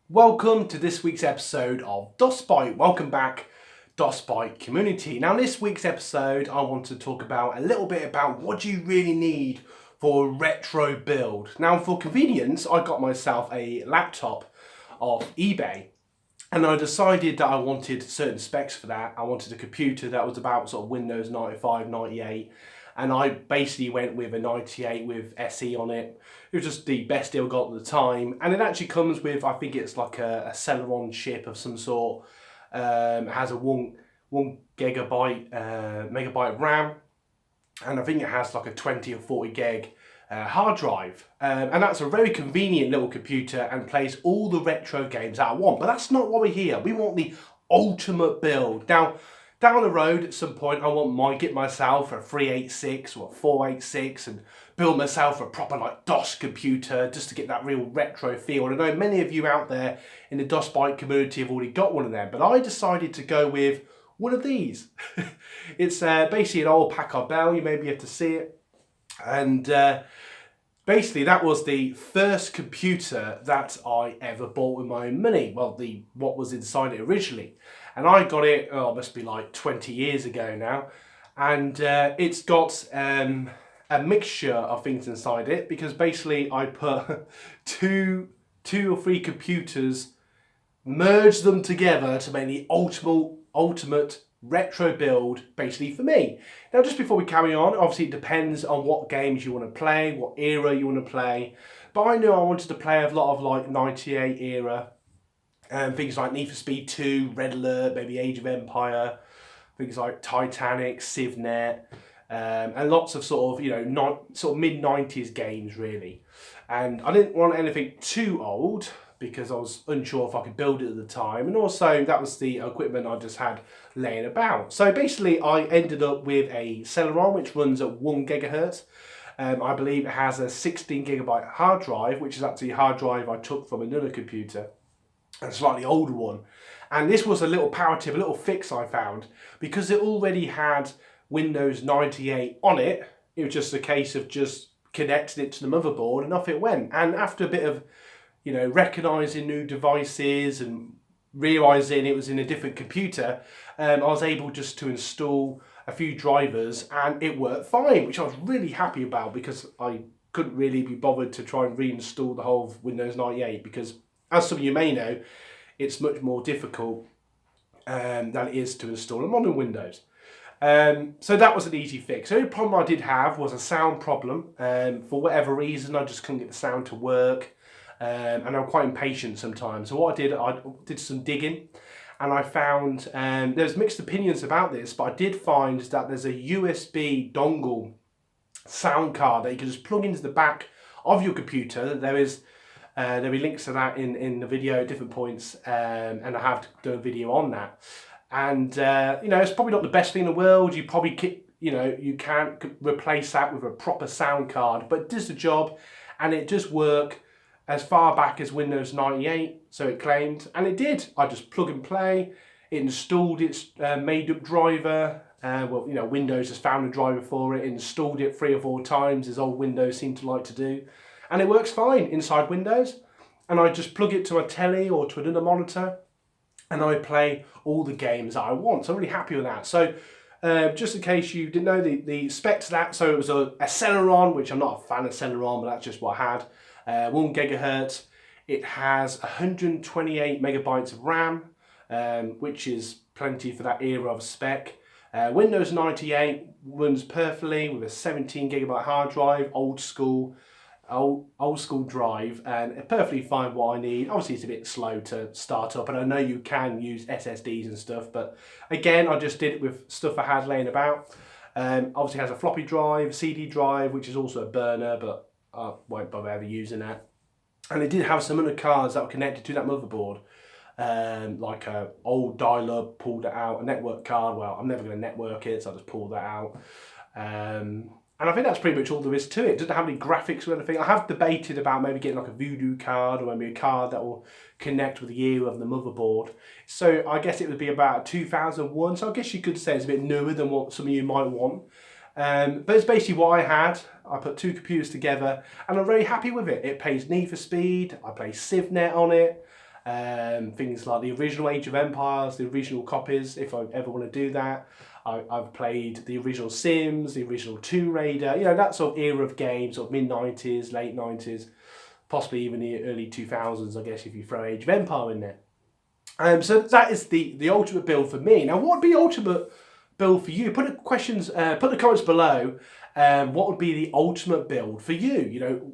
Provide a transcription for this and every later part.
Welcome to this week's episode of DOSBite. Welcome back, DOSBite community. Now, in this week's episode, I want to talk about a little bit about what do you really need for a retro build. Now, for convenience, I got myself a laptop off eBay, and I decided that I wanted certain specs for that. I wanted a computer that was about sort of Windows 95, 98. And I basically went with a 98 with SE on it. It was just the best deal I got at the time. And it actually comes with, I think it's like a Celeron chip of some sort. It has a one gigabyte, megabyte RAM. And I think it has like a 20 or 40 gig hard drive. And that's a very convenient little computer and plays all the retro games that I want. But that's not what we're here. We want the ultimate build. Now, down the road at some point, get myself a 386 or a 486 and build myself a proper like DOS computer just to get that real retro feel. And I know many of you out there in the DOSBite community have already got one of them, but I decided to go with one of these. It's basically an old Packard Bell. You may be able to see it. And basically, that was the first computer that I ever bought with my own money. Well, what was inside it originally. And I got it, must be like 20 years ago now. And it's got a mixture of things inside it because basically I put two or three computers, merged them together to make the ultimate retro build basically for me. Now, just before we carry on, obviously it depends on what games you want to play, what era you want to play. But I knew I wanted to play a lot of like 98 era. Things like Need for Speed 2, Red Alert, maybe Age of Empire, things like Titanic, CivNet, and lots of sort of, mid-90s games really. And I didn't want anything too old because I was unsure if I could build it at the time. And also that was the equipment I just had laying about. So basically I ended up with a Celeron which runs at 1 gigahertz. I believe it has a 16 gigabyte hard drive, which is actually a hard drive I took from another computer. A slightly older one, and this was a little power tip, a little fix I found because it already had Windows 98 on it. It was just a case of just connecting it to the motherboard and off it went. And after a bit of recognizing new devices and realizing it was in a different computer, I was able just to install a few drivers and it worked fine, which I was really happy about because I couldn't really be bothered to try and reinstall the whole of Windows 98 because, as some of you may know, it's much more difficult than it is to install a modern Windows. So that was an easy fix. The only problem I did have was a sound problem. For whatever reason, I just couldn't get the sound to work. And I'm quite impatient sometimes. So what I did some digging. And I found, there's mixed opinions about this, but I did find that there's a USB dongle sound card that you can just plug into the back of your computer. There'll be links to that in the video at different points, and I have done a video on that. And it's probably not the best thing in the world. You probably you can't replace that with a proper sound card, but it does the job, and it does work as far back as Windows 98, so it claimed, and it did. I just plug and play. It installed its made-up driver. Windows has found a driver for it, installed it 3 or 4 times, as old Windows seem to like to do. And it works fine inside Windows. And I just plug it to a telly or to another monitor and I play all the games that I want. So I'm really happy with that. So just in case you didn't know the specs of that, so it was a Celeron, which I'm not a fan of Celeron, but that's just what I had. 1 gigahertz. It has 128 megabytes of RAM, which is plenty for that era of spec. Windows 98 runs perfectly with a 17 gigabyte hard drive, old school drive, and perfectly fine what I need. Obviously it's a bit slow to start up, and I know you can use SSDs and stuff, but again I just did it with stuff I had laying about. Obviously has a floppy drive, CD drive, which is also a burner, but I won't bother ever using that. And it did have some other cards that were connected to that motherboard, like a old dial-up, pulled it out, a network card. Well, I'm never going to network it, so I just pulled that out. And I think that's pretty much all there is to it. It doesn't have any graphics or anything. I have debated about maybe getting like a Voodoo card or maybe a card that will connect with the year of the motherboard. So I guess it would be about 2001. So I guess you could say it's a bit newer than what some of you might want. But it's basically what I had. I put 2 computers together and I'm very happy with it. It plays Need for Speed. I play CivNet on it. Things like the original Age of Empires, the original copies, if I ever want to do that. I've played the original Sims, the original Tomb Raider, you know, that sort of era of games, sort of mid-90s, late 90s, possibly even the early 2000s, I guess, if you throw Age of Empire in there. So that is the ultimate build for me. Now, what would be the ultimate build for you? Put the comments below. What would be the ultimate build for you? You know,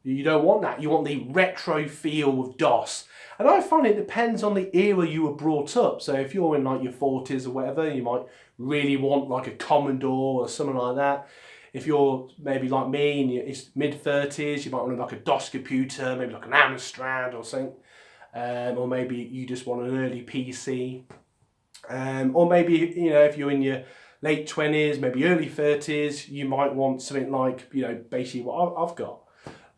you don't want that. You want the retro feel of DOS. And I find it depends on the era you were brought up. So if you're in like your 40s or whatever, you might really want like a Commodore or something like that. If you're maybe like me and it's mid-30s, you might want like a DOS computer, maybe like an Amstrad or something. Or maybe you just want an early PC. Or maybe, you know, if you're in your late 20s, maybe early 30s, you might want something like, you know, basically what I've got.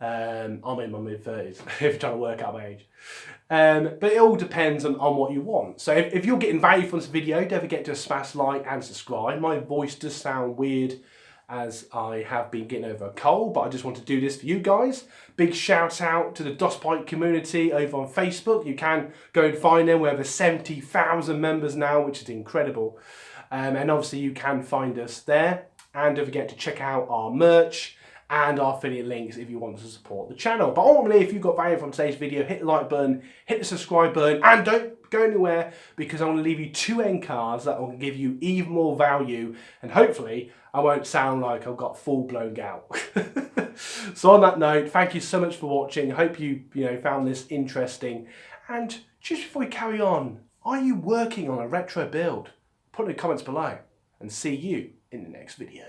I'm in my mid-30s, if you're trying to work out my age. But it all depends on what you want. So if you're getting value from this video, don't forget to smash like and subscribe. My voice does sound weird as I have been getting over a cold, but I just want to do this for you guys. Big shout out to the DOSBite community over on Facebook. You can go and find them. We're over 70,000 members now, which is incredible. And obviously you can find us there. And don't forget to check out our merch and our affiliate links if you want to support the channel. But ultimately, if you got value from today's video, hit the like button, hit the subscribe button, and don't go anywhere because I'm going to leave you 2 end cards that will give you even more value, and hopefully I won't sound like I've got full-blown gout. So on that note, thank you so much for watching. I hope you found this interesting. And just before we carry on, are you working on a retro build? Put it in the comments below, and see you in the next video.